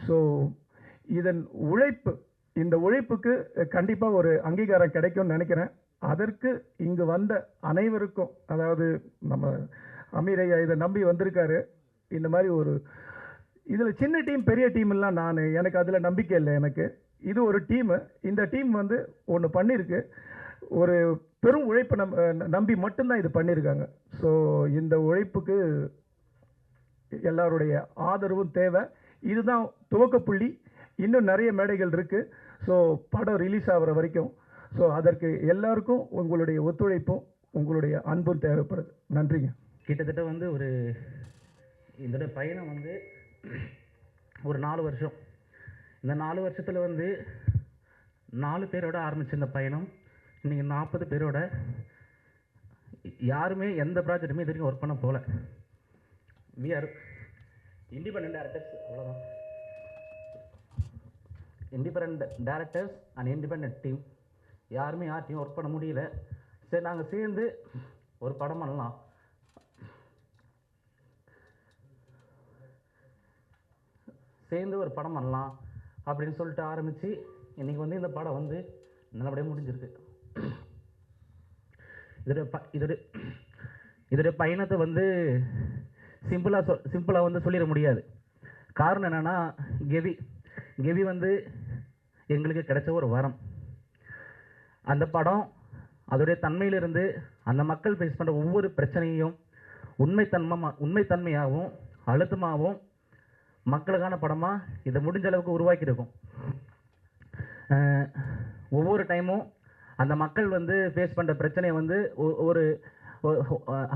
ஸோ இதன் உழைப்பு, இந்த உழைப்புக்கு கண்டிப்பாக ஒரு அங்கீகாரம் கிடைக்கும்னு நினைக்கிறேன். அதற்கு இங்கு வந்த அனைவருக்கும், அதாவது நம்ம அமீர் ஐயா இதை நம்பி வந்திருக்காரு. இந்த மாதிரி ஒரு இதில் சின்ன டீம் பெரிய டீம்லாம் எனக்கு அதில் நம்பிக்கை இல்லை. எனக்கு இது ஒரு டீமு. இந்த டீம் வந்து ஒன்று பண்ணியிருக்கு. ஒரு பெரும் உழைப்பை நம்பி மட்டும்தான் இது பண்ணியிருக்காங்க. ஸோ இந்த உழைப்புக்கு எல்லாருடைய ஆதரவும் தேவை. இதுதான் துவக்கப்புள்ளி. இன்னும் நிறைய மேடைகள் இருக்குது. ஸோ படம் ரிலீஸ் ஆகிற வரைக்கும் ஸோ அதற்கு எல்லாருக்கும் உங்களுடைய ஒத்துழைப்பும் உங்களுடைய அன்பும் தேவைப்படுது. நன்றிங்க. கிட்டத்தட்ட வந்து இதோட பயணம் வந்து ஒரு 4 வருஷம். இந்த 4 வருஷத்தில் வந்து 4 பேரோட ஆரம்பித்த இந்த பயணம் இன்றைக்கி 40 பேரோட. யாருமே எந்த ப்ராஜெக்ட்டுமே இது வரைக்கும் ஒர்க் பண்ண போகல. வி ஆர் இண்டிபெண்டன்ட் டேரக்டர்ஸ், அவ்வளோதான். Independent directors and independent team. யாருமே யார்ட்டையும் ஒர்க் பண்ண முடியல. சரி, நாங்கள் சேர்ந்து ஒரு படம் பண்ணலாம், அப்படின்னு சொல்லிட்டு ஆரம்பித்து இன்றைக்கி வந்து இந்த படம் வந்து நல்லபடியாக முடிஞ்சிருக்கு. இதோடைய பயணத்தை வந்து சிம்பிளாக வந்து சொல்லிட முடியாது. காரணம் என்னென்னா, கெவி வந்து எங்களுக்கு கிடைச்ச ஒரு வரம். அந்த படம் அதோடைய தன்மையிலிருந்து அந்த மக்கள் ஃபேஸ் பண்ணுற ஒவ்வொரு பிரச்சனையும் உண்மைத்தன்மையாகவும் அழுத்தமாகவும் மக்களுக்கான படமாக இதை முடிஞ்ச அளவுக்கு உருவாக்கியிருக்கும். ஒவ்வொரு டைமும் அந்த மக்கள் வந்து ஃபேஸ் பண்ணுற பிரச்சனையை வந்து ஒரு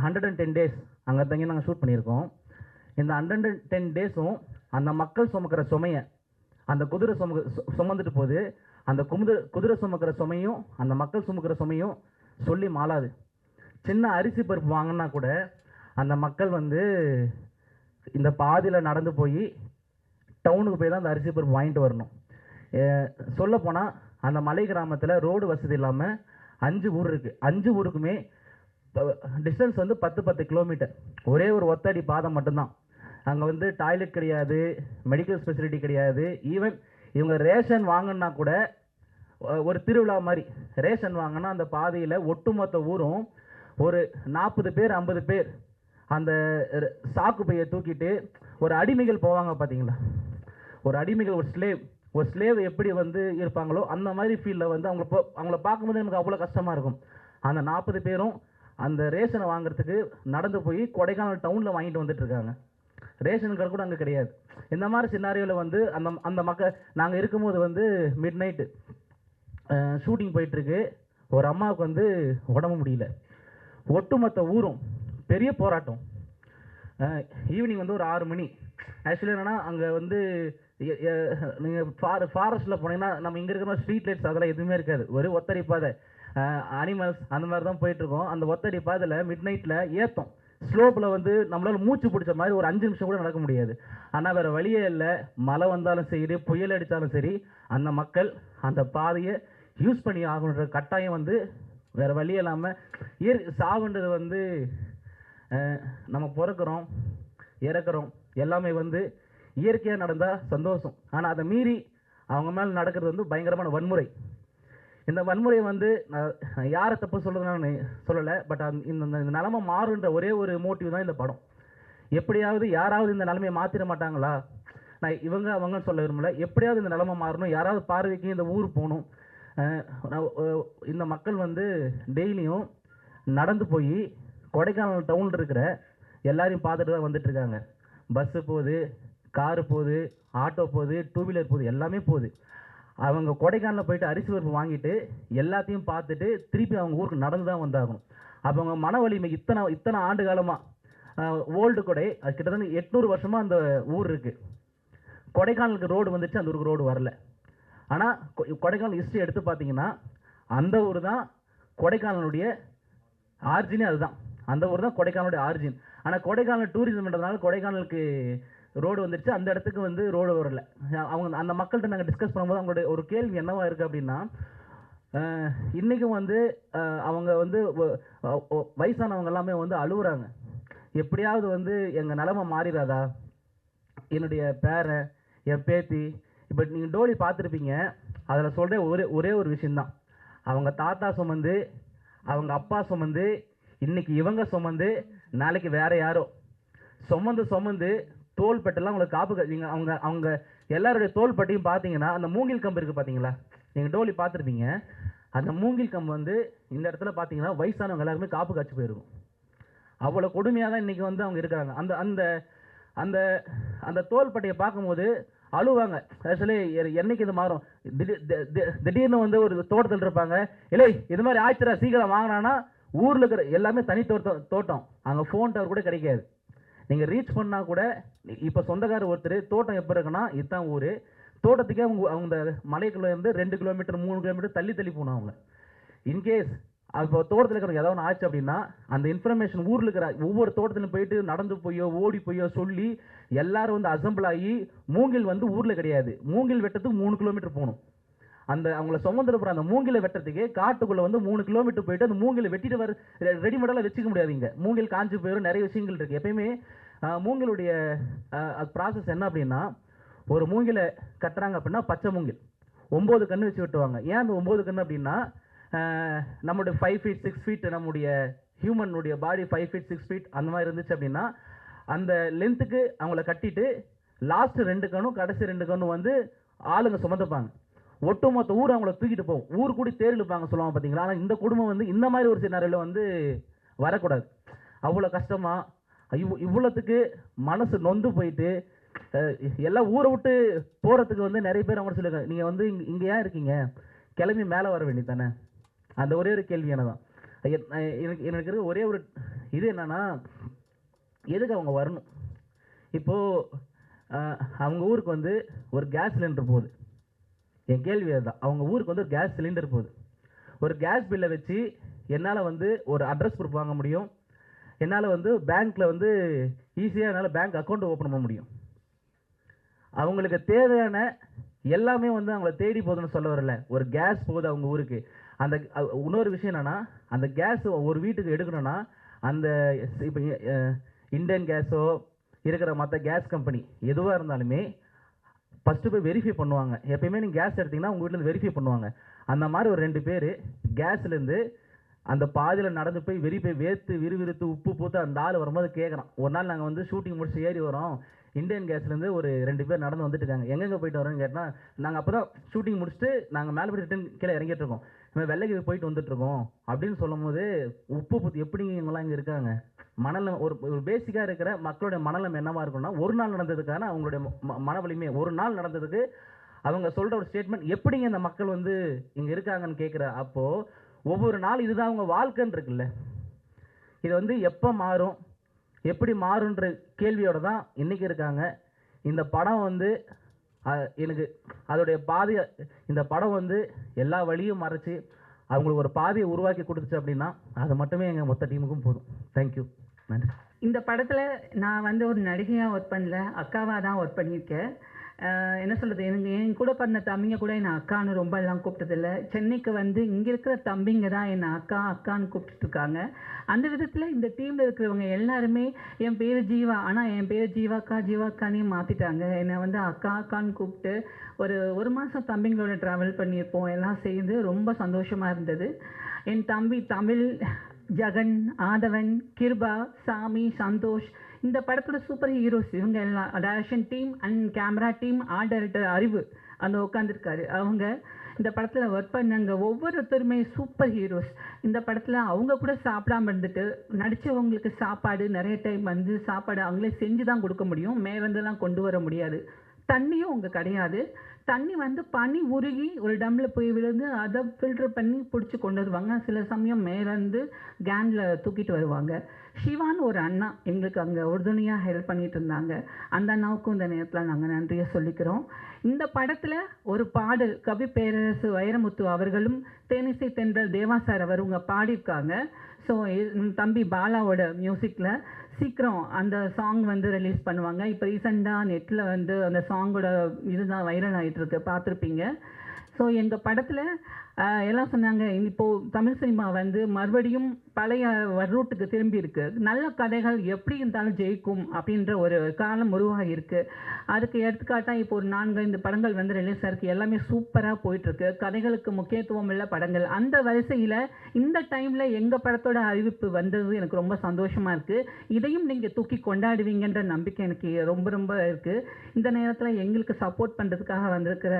110 டேஸ் அங்கே தங்கி நாங்கள் ஷூட் பண்ணியிருக்கோம். இந்த 110 டேஸும் அந்த மக்கள் சுமக்கிற சுமையை, அந்த குதிரை சுமந்துட்டு போகுது. அந்த குதிரை சுமக்கிற சுமையும் அந்த மக்கள் சுமக்கிற சுமையும் சொல்லி மாளாது. சின்ன அரிசி பருப்பு வாங்கினா கூட அந்த மக்கள் வந்து இந்த பாதியில் நடந்து போய் டவுனுக்கு போய் தான் அந்த அரிசி பருப்பு வாங்கிட்டு வரணும். சொல்லப்போனால் அந்த மலை கிராமத்தில் ரோடு வசதி இல்லாமல் 5 ஊர் இருக்குது. 5 ஊருக்குமே டிஸ்டன்ஸ் வந்து 10 கிலோமீட்டர். ஒரே ஒரு ஒத்தடி பாதை மட்டும்தான். அங்கே வந்து டாய்லெட் கிடையாது, மெடிக்கல் ஃபெசிலிட்டி கிடையாது. ஈவன் இவங்க ரேஷன் வாங்கினா கூட ஒரு திருவிழா மாதிரி ரேஷன் வாங்கினா அந்த பாதையில் ஒட்டுமொத்த ஊரும் ஒரு 40 பேர் 50 பேர் அந்த சாக்கு பையை தூக்கிட்டு ஒரு அடிமைகள் போவாங்க பார்த்தீங்களா, ஒரு அடிமைகள், ஒரு ஸ்லேவ் எப்படி வந்து இருப்பாங்களோ அந்த மாதிரி ஃபீல்டில் வந்து அவங்கள பார்க்கும்போது எனக்கு அவ்வளோ கஷ்டமாக இருக்கும். அந்த 40 பேரும் அந்த ரேஷனை வாங்குறதுக்கு நடந்து போய் கொடைக்கானல் டவுனில் வாங்கிட்டு வந்துட்டுருக்காங்க. ரேஷன் கடை கூட அங்கே கிடையாது. இந்த மாதிரி சினாரியோவில் வந்து அந்த மக்கள் நாங்கள் இருக்கும்போது வந்து மிட் நைட்டு ஷூட்டிங் போயிட்டுருக்கு. ஒரு அம்மாவுக்கு வந்து உடம்பு முடியல. ஒட்டுமொத்த ஊரும் பெரிய போராட்டம். ஈவினிங் வந்து ஒரு 6 மணி. ஆக்சுவலி என்னென்னா, அங்கே வந்து நீங்கள் ஃபாரஸ்ட்டில் போனீங்கன்னா நம்ம இங்கே இருக்கிற ஸ்ட்ரீட் லைட்ஸ் அதெல்லாம் எதுவுமே இருக்காது. ஒரு ஒத்தடி பாதை, அனிமல்ஸ் அந்த மாதிரி தான் போயிட்டுருக்கோம். அந்த ஒத்தடி பாதையில் மிட் நைட்டில் ஏற்றம் ஸ்லோப்பில் வந்து நம்மளால் மூச்சு பிடிச்ச மாதிரி ஒரு 5 நிமிஷம் கூட நடக்க முடியாது. ஆனால் வேறு வழியே இல்லை. மழை வந்தாலும் சரி, புயல் அடித்தாலும் சரி, அந்த மக்கள் அந்த பாதையை யூஸ் பண்ணி ஆகணுன்ற கட்டாயம் வந்து வேறு வழியே இல்லாமல் சாவுன்றது வந்து நம்ம பிறக்கிறோம் இறக்குறோம் எல்லாமே வந்து இயற்கையாக நடந்தால் சந்தோஷம். ஆனால் அதை மீறி அவங்க மேலே நடக்கிறது வந்து பயங்கரமான வன்முறை. இந்த வன்முறையை வந்து நான் யாரை தப்பு சொல்கிறதுன்னு சொல்லலை. பட் இந்த நிலைமை மாறுன்ற ஒரே ஒரு மோட்டிவ் தான் இந்த படம். எப்படியாவது யாராவது இந்த நிலைமையை மாற்றிட மாட்டாங்களா? நான் அவங்கன்னு சொல்ல விரும்பல. எப்படியாவது இந்த நிலைமை மாறணும், யாராவது பார்வைக்கு இந்த ஊர் போகணும். இந்த மக்கள் வந்து டெய்லியும் நடந்து போய் கொடைக்கானல் டவுனில் இருக்கிற எல்லாரையும் பார்த்துட்டு தான் வந்துட்டுருக்காங்க. பஸ்ஸு போகுது, காரு போகுது, ஆட்டோ போகுது, டூ வீலர் போகுது, எல்லாமே போகுது. அவங்க கொடைக்கானலில் போயிட்டு அரிசி பருப்பு வாங்கிட்டு எல்லாத்தையும் பார்த்துட்டு திருப்பி அவங்க ஊருக்கு நடந்து தான் வந்தாகணும். அப்போ அவங்க மன வலிமை இத்தனை ஆண்டு காலமாக ஓல்டு கொடை, அது கிட்டத்தட்ட 800 வருஷமாக அந்த ஊர் இருக்குது. கொடைக்கானலுக்கு ரோடு வந்துச்சு, அந்த ஊருக்கு ரோடு வரல. ஆனால் கொடைக்கானல் ஹிஸ்ட்ரி எடுத்து பார்த்தீங்கன்னா அந்த ஊர் தான் கொடைக்கானலுடைய ஆர்ஜினே, அதுதான் அந்த ஊர் தான் கொடைக்கானலுடைய ஆர்ஜின். ஆனால் கொடைக்கானல் டூரிசம்ன்றதுனால கொடைக்கானலுக்கு ரோடு வந்துடுச்சு, அந்த இடத்துக்கு வந்து ரோடு வரல. அவங்க அந்த மக்கள்கிட்ட நாங்கள் டிஸ்கஸ் பண்ணும்போது அவங்களுடைய ஒரு கேள்வி என்னவா இருக்குது அப்படின்னா, இன்றைக்கும் வந்து அவங்க வந்து வயசானவங்க எல்லாமே வந்து அழுகுறாங்க. எப்படியாவது வந்து எங்கள் நிலமை மாறிடாதா, என்னுடைய பேரன் என் பேத்தி. இப்போ நீங்கள் டோலி பார்த்துருப்பீங்க, அதில் சொல்கிற ஒரே ஒரு விஷயந்தான், அவங்க தாத்தா சுமந்து, அவங்க அப்பா சுமந்து, இன்னைக்கு இவங்க சுமந்து, நாளைக்கு வேற யாரோ சுமந்து தோள்பட்டெல்லாம் உங்களுக்கு காப்பு நீங்கள் அவங்க எல்லாருடைய தோள்பட்டையும் பார்த்தீங்கன்னா அந்த மூங்கில் கம்பு இருக்குது பார்த்தீங்களா, நீங்கள் டோலி பார்த்துருப்பீங்க. அந்த மூங்கில் கம்பு வந்து இந்த இடத்துல பார்த்தீங்கன்னா வயசானவங்க எல்லாருமே காப்பு காய்ச்சி போயிருக்கும். அவ்வளோ கொடுமையாக தான் இன்றைக்கி வந்து அவங்க இருக்கிறாங்க. அந்த அந்த அந்த அந்த தோள்பட்டையை பார்க்கும்போது அழுவாங்க. ஆக்சுவலி என்னைக்கு இது மாறும், திடீர்னு வந்து ஒரு தோட்டத்தில் இருப்பாங்க, இல்லை இது மாதிரி ஆச்சுரா சீக்கிரம் வாங்கினான்னா ஊரில் இருக்கிற எல்லாமே தனி தோட்டம், அங்கே ஃபோன் டவர் கூட கிடைக்காது. நீங்கள் ரீச் பண்ணால் கூட இப்போ சொந்தக்காரர் ஒருத்தர் தோட்டம் எப்போ இருக்குன்னா இதுதான் ஊர், தோட்டத்துக்கே அவங்க மலைக்குள்ளே இருந்து 2 கிலோமீட்டர் 3 கிலோமீட்டர் தள்ளி போகணும். அவங்க இன்கேஸ் அப்போ தோட்டத்தில் இருக்கிறவங்க ஏதாவது ஒன்று ஆச்சு அப்படின்னா அந்த இன்ஃபர்மேஷன் ஊரில் இருக்கிற ஒவ்வொரு தோட்டத்திலும் போயிட்டு நடந்து போயோ ஓடி போயோ சொல்லி எல்லாரும் வந்து அசம்பிள் ஆகி, மூங்கில் வந்து ஊரில் கிடையாது, மூங்கில் வெட்டத்துக்கு 3 கிலோமீட்டர் போகணும். அந்த அவங்கள சுமந்துட்டு போகிற அந்த மூங்கிலை வெட்டுறதுக்கே காட்டுக்குள்ளே வந்து 3 கிலோமீட்டர் போயிட்டு அந்த மூங்கிலை வெட்டிட்டு வர ரெடிமேடெல்லாம் வச்சுக்க முடியாது. இங்கே மூங்கில் காஞ்சி போயிடும், நிறைய விஷயங்கள் இருக்குது. எப்பயுமே மூங்கிலுடைய ப்ராசஸ் என்ன அப்படின்னா, ஒரு மூங்கிலை கட்டுறாங்க அப்படின்னா பச்சை மூங்கில் 9 கன்று வச்சு வெட்டுவாங்க. ஏன் அந்த 9 கன்று அப்படின்னா, நம்மளுடைய 5 feet 6 feet நம்முடைய ஹியூமனுடைய பாடி 5 feet 6 feet அந்த மாதிரி இருந்துச்சு அப்படின்னா அந்த லென்த்துக்கு அவங்கள கட்டிட்டு லாஸ்ட் 2 கண்ணும் கடைசி 2 கண்ணும் வந்து ஆளுங்க சுமந்துப்பாங்க. ஒட்டுமொத்த ஊர் அவங்கள தூக்கிட்டு போகும், ஊர் கூடி தேர் இழுப்பாங்க சொல்லுவாங்க பார்த்தீங்களா. ஆனால் இந்த குடும்பம் வந்து இந்த மாதிரி ஒரு சினாரியில் வந்து வரக்கூடாது. அவ்வளோ கஷ்டமாக இவ்வளோத்துக்கு மனசு நொந்து போயிட்டு எல்லாம் ஊரை விட்டு போகிறதுக்கு வந்து நிறைய பேர் அவங்க சொல்லுவாங்க, நீங்கள் வந்து இங்கே ஏன் இருக்கீங்க, கிளம்பி மேலே வர வேண்டியது தானே. அந்த ஒரே ஒரு கேள்வி என்னதான் எனக்கு இருக்க ஒரே ஒரு இது என்னன்னா, எதுக்கு அவங்க வரணும். இப்போது அவங்க ஊருக்கு வந்து ஒரு கேஸ் சிலிண்டர் போகுது, என் கேள்வி அதுதான். அவங்க ஊருக்கு வந்து ஒரு கேஸ் சிலிண்டர் போகுது, ஒரு கேஸ் பில்லை வச்சு என்னால் வந்து ஒரு அட்ரஸ் ப்ரூஃப் வாங்க முடியும், என்னால் வந்து பேங்க்கில் வந்து ஈஸியாக என்னால் பேங்க் அக்கௌண்ட் ஓப்பன் பண்ண முடியும். அவங்களுக்கு தேவையான எல்லாமே வந்து அவங்கள தேடி போகுதுன்னு சொல்ல வரல, ஒரு கேஸ் போகுது அவங்க ஊருக்கு. அந்த இன்னொரு விஷயம் என்னென்னா, அந்த கேஸ் ஒரு வீட்டுக்கு எடுக்கணும்னா அந்த இப்போ இண்டியன் கேஸோ இருக்கிற மற்ற கேஸ் கம்பெனி எதுவாக இருந்தாலுமே ஃபஸ்ட்டு போய் வெரிஃபை பண்ணுவாங்க. எப்பயுமே நீங்கள் கேஸ் எடுத்திங்கன்னா உங்கள் வீட்டிலேருந்து வெரிஃபை பண்ணுவாங்க. அந்த மாதிரி ஒரு 2 பேர் கேஸ்லேருந்து அந்த பாதியில் நடந்து போய் வேர்த்து விறுவிறுத்து உப்பு பூத்து அந்த ஆள் வரும்போது கேட்குறான். ஒரு நாள் நாங்கள் வந்து ஷூட்டிங் முடிச்சு ஏறி வரோம், இந்தியன் கேஸ்லேருந்து ஒரு 2 பேர் நடந்து வந்துட்டு இருக்காங்க, எங்கெங்கே போயிட்டு வரோன்னு கேட்டால், நாங்கள் அப்போ தான் ஷூட்டிங் முடிச்சுட்டு நாங்கள் மேலே போய் ரிட்டன் கீழே இறங்கிட்டு இருக்கோம், இவன் வெள்ளைக்கு போயிட்டு வந்துட்டுருக்கோம் அப்படின்னு சொல்லும் போது உப்பு பூத்து எப்படிங்க இவங்களாம் இங்கே இருக்காங்க. மனநலம் ஒரு பேசிக்காக இருக்கிற மக்களுடைய மனநலம் என்னவா இருக்குன்னா, ஒரு நாள் நடந்ததுக்கான அவங்களுடைய மன வலிமை, ஒரு நாள் நடந்ததுக்கு அவங்க சொல்கிற ஒரு ஸ்டேட்மெண்ட், எப்படிங்க இந்த மக்கள் வந்து இங்கே இருக்காங்கன்னு கேட்குற. அப்போது ஒவ்வொரு நாள் இதுதான் அவங்க வாழ்க்கைன்னு இருக்குல்ல, இது வந்து எப்போ மாறும் எப்படி மாறுன்ற கேள்வியோடு தான் இன்றைக்கி இருக்காங்க. இந்த படம் வந்து எனக்கு அதோடைய பாதையை, இந்த படம் வந்து எல்லா வழியும் மறைச்சி அவங்களுக்கு ஒரு பாதையை உருவாக்கி கொடுத்துச்சு அப்படின்னா அது மட்டுமே எங்கள் மொத்த டீமுக்கும் போதும். தேங்க்யூ, நன்றி. இந்த படத்தில் நான் வந்து ஒரு நடிகையாக ஒர்க் பண்ணல, அக்காவாக தான் ஒர்க் பண்ணியிருக்கேன். என்ன சொல்கிறது, எனக்கு என் கூட பண்ண தம்பிங்க கூட என்னை அக்கான்னு ரொம்ப எல்லாம் கூப்பிட்டதில்லை. சென்னைக்கு வந்து இங்கே இருக்கிற தம்பிங்க தான் என்னை அக்கான்னு கூப்பிட்டுருக்காங்க. அந்த விதத்தில் இந்த டீமில் இருக்கிறவங்க எல்லாருமே என் பேர் ஜீவா, ஆனால் என் பேர் ஜீவாக்கானே மாற்றிட்டாங்க. என்னை வந்து அக்கான்னு கூப்பிட்டு ஒரு மாதம் தம்பிங்களோட ட்ராவல் பண்ணியிருப்போம், எல்லாம் சேர்ந்து ரொம்ப சந்தோஷமாக இருந்தது. என் தம்பி தமிழ், ஜெகன், ஆதவன், கிருபா, சாமி, சந்தோஷ், இந்த படத்தோட சூப்பர் ஹீரோஸ் இவங்க எல்லாம், direction team and camera team, art director அறிவு அந்த உட்காந்துருக்காரு. அவங்க இந்த படத்தில் ஒர்க் பண்ணாங்க ஒவ்வொருத்தருமே சூப்பர் ஹீரோஸ். இந்த படத்தில் அவங்க கூட சாப்பிடாம இருந்துட்டு நடித்தவங்களுக்கு சாப்பாடு நிறைய டைம் வந்து சாப்பாடு அவங்களே செஞ்சு தான் கொடுக்க முடியும், மேலேருந்துலாம் கொண்டு வர முடியாது. தண்ணியும் அங்கே கிடையாது. தண்ணி வந்து பனி உருகி ஒரு டம்மில் போய் விழுந்து அதை ஃபில்டர் பண்ணி பிடிச்சி கொண்டு வருவாங்க. சில சமயம் மேலேருந்து கேனில் தூக்கிட்டு வருவாங்க. சிவான்னு ஒரு அண்ணா எங்களுக்கு அங்கே உறுதுணையாக ஹெல்ப் பண்ணிட்டு இருந்தாங்க. அந்த அண்ணாவுக்கும் இந்த நேரத்தில் நாங்கள் நன்றியை சொல்லிக்கிறோம். இந்த படத்தில் ஒரு பாடல் கவி பேரரசு வைரமுத்து அவர்களும் தேனிசை தென்றல் தேவா சார் அவருங்க பாடியிருக்காங்க. ஸோ தம்பி பாலாவோட மியூசிக்கில் சீக்கிரம் அந்த சாங் வந்து ரிலீஸ் பண்ணுவாங்க. இப்போ ரீசெண்டாக நெட்டில் வந்து அந்த சாங்கோட இதுதான் வைரல் ஆகிட்டுருக்கு, பார்த்துருப்பீங்க. ஸோ எங்கள் படத்தில் எல்லாம் சொன்னாங்க இப்போது தமிழ் சினிமா வந்து மறுபடியும் பழைய ரூட்டுக்கு திரும்பி இருக்குது. நல்ல கதைகள் எப்படி இருந்தாலும் ஜெயிக்கும் அப்படின்ற ஒரு காலம் உருவாகி இருக்குது. அதுக்கு எடுத்துக்காட்டாக இப்போ ஒரு 4-5 படங்கள் வந்து ரிலீஸ் ஆகிருக்கு. எல்லாமே சூப்பராக போயிட்டுருக்கு. கதைகளுக்கு முக்கியத்துவம் உள்ள படங்கள். அந்த வரிசையில் இந்த டைமில் எங்கள் படத்தோட அறிவிப்பு வந்தது எனக்கு ரொம்ப சந்தோஷமாக இருக்குது. இதையும் நீங்கள் தூக்கி கொண்டாடுவீங்கன்ற நம்பிக்கை எனக்கு ரொம்ப ரொம்ப இருக்குது. இந்த நேரத்தில் எங்களுக்கு சப்போர்ட் பண்ணுறதுக்காக வந்திருக்கிற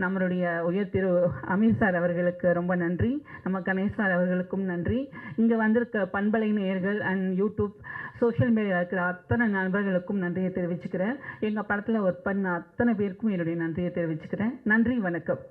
நம்மளுடைய உயர் திரு அமீர் சார் அவர்களுக்கு ரொம்ப நன்றி. நம்ம கணேஷ் சார் அவர்களுக்கும் நன்றி. இங்கே வந்திருக்க பண்பலை நேயர்கள் அண்ட் யூடியூப் சோஷியல் மீடியாவில் இருக்கிற அத்தனை நண்பர்களுக்கும் நன்றியை தெரிவிச்சுக்கிறேன். எங்கள் படத்தில் ஒர்க் பண்ண அத்தனை பேருக்கும் என்னுடைய நன்றியை தெரிவிச்சுக்கிறேன். நன்றி, வணக்கம்.